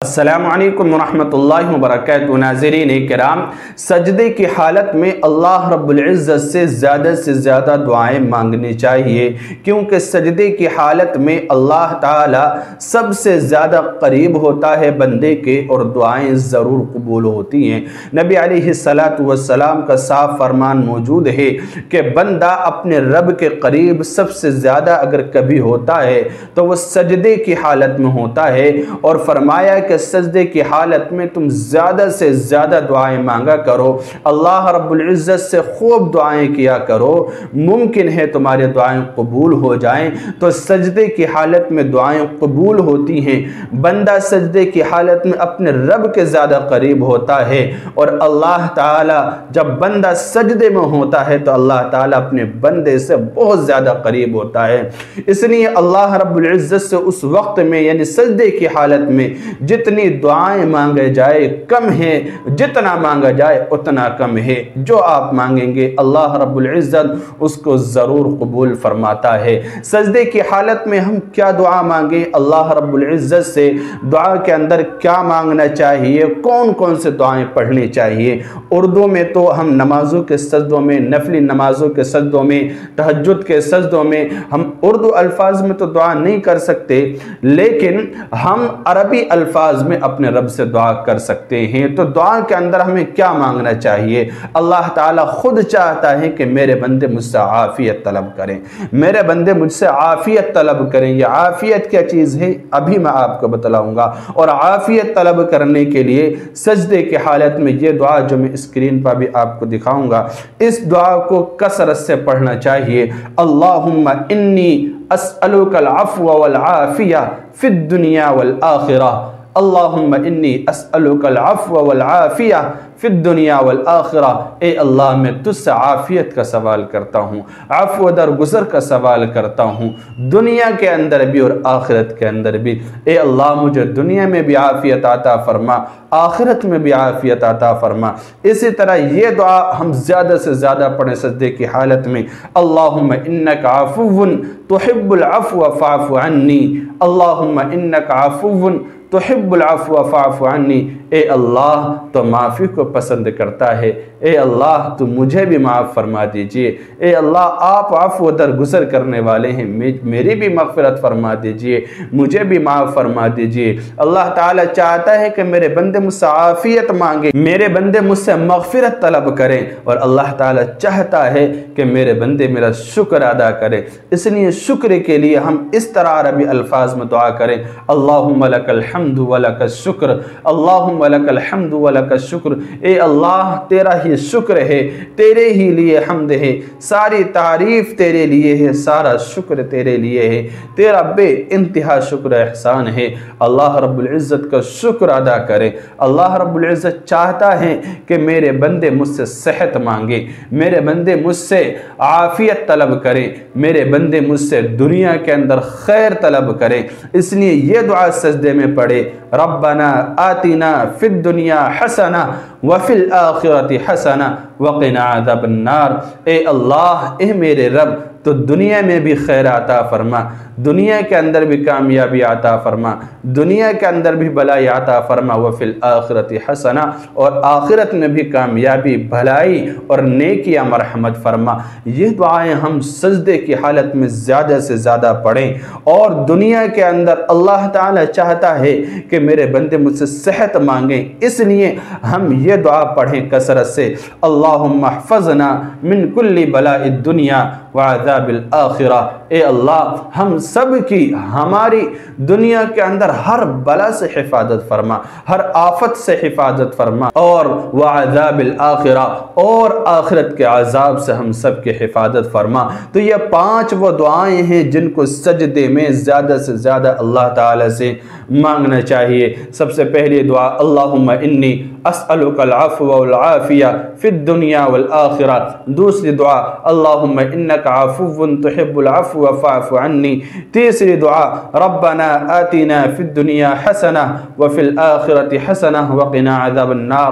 السلام علیکم ورحمۃ اللہ وبرکاتہ۔ ناظرین کرام، سجدے کی حالت میں اللہ رب العزت سے زیادہ دعائیں مانگنی چاہیے، کیونکہ سجدے کی حالت میں اللہ تعالی سب سے زیادہ قریب ہوتا ہے بندے کے، اور دعائیں ضرور قبول ہوتی ہیں۔ نبی علیہ السلام کا صاف فرمان موجود ہے کہ بندہ اپنے رب کے قریب سب سے زیادہ اگر کبھی ہوتا ہے تو وہ سجدے کی حالت میں ہوتا ہے، اور فرمایا کہ سجدے کی حالت میں تم زیادہ سے زیادہ دعائیں مانگا کرو، اللہ رب العزت سے خوب دعائیں کیا کرو، ممکن ہے تمہارے دعائیں قبول ہو جائیں۔ تو سجدے کی حالت میں دعائیں قبول ہوتی ہیں، بندہ سجدے کی حالت میں اپنے رب کے زیادہ قریب ہوتا ہے، اور اللہ تعالی جب بندہ سجدے میں ہوتا ہے تو اللہ تعالی اپنے بندے سے بہت زیادہ قریب ہوتا ہے۔ اس لیے اللہ رب العزت سے اس وقت میں یعنی سجدے کی حالت میں جتنی دعائیں مانگے جائے کم ہے، جتنا مانگا جائے اتنا کم ہے۔ جو آپ مانگیں گے اللہ رب العزت اس کو ضرور قبول فرماتا ہے۔ سجدے کی حالت میں ہم کیا دعا مانگیں اللہ رب العزت سے، دعا کے اندر کیا مانگنا چاہیے، کون کون سے دعائیں پڑھنی چاہیے۔ اردو میں تو ہم نمازوں کے سجدوں میں، نفلی نمازوں کے سجدوں میں، تہجد کے سجدوں میں ہم اردو الفاظ میں تو دعا نہیں کر سکتے، لیکن ہم عربی الفاظ میں اپنے رب سے دعا کر سکتے ہیں۔ تو دعا کے اندر ہمیں کیا مانگنا چاہیے؟ اللہ تعالیٰ خود چاہتا ہے کہ میرے بندے مجھ سے عافیت طلب کریں، میرے بندے مجھ سے عافیت طلب کریں۔ یہ عافیت کیا چیز ہے ابھی میں آپ کو بتلاؤں گا، اور عافیت طلب کرنے کے لیے سجدے کی حالت میں یہ دعا جو میں اسکرین پر بھی آپ کو دکھاؤں گا، اس دعا کو کثرت سے پڑھنا چاہیے۔ اللہم انی اسألک العفو والعافیہ فی الدنیا والآخرہ، اللہم انی اسألک العفو والعافیہ فی الدنیا والآخرہ۔ اے اللہ میں تجھ سے عافیت کا سوال کرتا ہوں، عفو درگزر کا سوال کرتا ہوں، دنیا کے اندر بھی اور آخرت کے اندر بھی۔ اے اللہ مجھے دنیا میں بھی عافیت عطا فرما، آخرت میں بھی عافیت عطا فرما۔ اسی طرح یہ دعا ہم زیادہ سے زیادہ پڑھیں سجدے کی حالت میں۔ اللہم انک عفو تحب العفو فاعف عنی، اللہم انک عفو تحب العفو فاعف عنی۔ اے اللہ تو معافی کو پسند کرتا ہے، اے اللہ تو مجھے بھی معاف فرما دیجئے، اے اللہ آپ عفو درگزر کرنے والے ہیں، میری بھی مغفرت فرما دیجئے، مجھے بھی معاف فرما دیجئے۔ اللہ تعالیٰ چاہتا ہے کہ میرے بندے مجھ سے عافیت مانگے، میرے بندے مجھ سے مغفرت طلب کریں، اور اللہ تعالیٰ چاہتا ہے کہ میرے بندے میرا شکر ادا کریں۔ اس لیے شکر کے لیے ہم اس طرح عربی الفاظ میں دعا کریں، اللہم لک الحمد ولک الشکر، اللہم لک الحمد ولک الشکر۔ اے اللہ تیرا ہی شکر ہے، تیرے ہی لیے حمد ہے، ساری تعریف تیرے لیے ہے، سارا شکر تیرے لیے ہے، تیرا بے انتہا شکر احسان ہے۔ اللہ رب العزت کا شکر ادا کرے۔ اللہ رب العزت چاہتا ہے کہ میرے بندے مجھ سے صحت مانگے، میرے بندے مجھ سے عافیت طلب کریں، میرے بندے مجھ سے دنیا کے اندر خیر طلب کریں۔ اس لیے یہ دعا سجدے میں پڑھے، ربنا آتنا فی الدنیا حسنہ وفی الآخرۃ حسنہ وقنا عذاب النار۔ اے اللہ، اے میرے رب تو دنیا میں بھی خیر عطا فرما، دنیا کے اندر بھی کامیابی عطا فرما، دنیا کے اندر بھی بھلائی عطا فرما، وفی الآخرۃ حسنہ اور آخرت میں بھی کامیابی، بھلائی اور نیکی مرحمت فرما۔ یہ دعائیں ہم سجدے کی حالت میں زیادہ سے زیادہ پڑھیں، اور دنیا کے اندر اللہ تعالی چاہتا ہے کہ میرے بندے مجھ سے صحت مانگیں، اس لیے ہم یہ دعا پڑھیں کثرت سے، اللہم احفظنا من کل بلاء الدنیا وعذاب الآخرہ۔ اے اللہ ہم سب کی، ہماری دنیا کے اندر ہر بلا سے حفاظت فرما، ہر آفت سے حفاظت فرما، اور وعذاب الآخرہ اور آخرت کے عذاب سے ہم سب کی حفاظت فرما۔ تو یہ 5 وہ دعائیں ہیں جن کو سجدے میں زیادہ سے زیادہ اللہ تعالی سے مانگنا چاہیے۔ سب سے پہلی دعا اللہم انی اسألک العفو والعافیہ فی الدنیا والآخرہ۔ دوسری دعا اللہم انک عفو تحب العفو فاعف عنی۔ تیسری دعا ربنا آتنا فی الدنیا حسنہ وفی الآخرۃ حسنہ وقنا عذاب النار۔